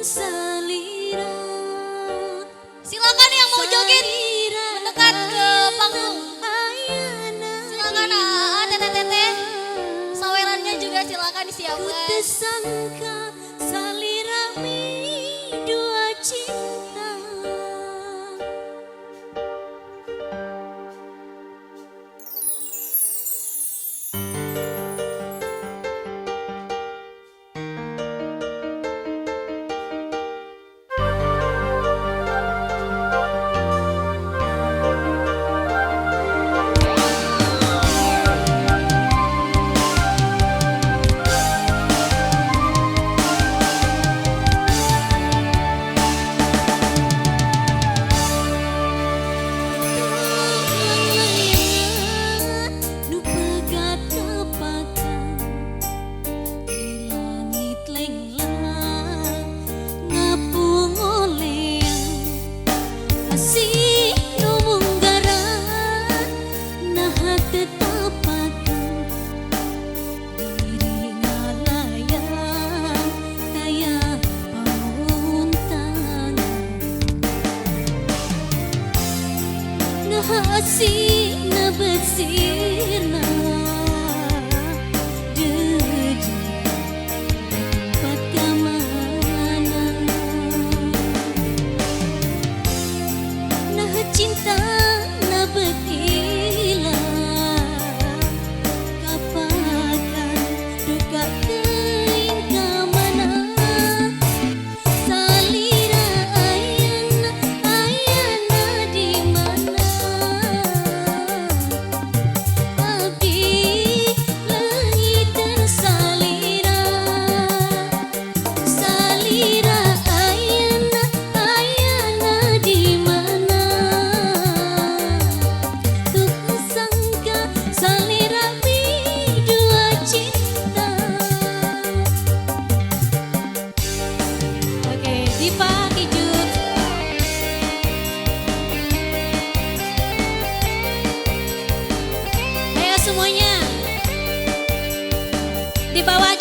salira. Silakan yang mau joget mendekat ke panggung. Silakan teteh-teteh. Sawerannya juga silakan Ku disiapkan. tersangka salirami dua cinta. Nu pegat kapakan di langit lenglang ngapung oleang asih nu munggaran nah tetapakan diri ngalayang kaya pamuntan ngahasi nabesirna deui tempat kamana nah cinta nabet ilang kapakan duka teuing kamana salira ayana di mana abdi leungiteun salira salira ayana di mana tuh sangka salira dua cinta. Oke, Dipa Kijut. Ayo semuanya. Di bawah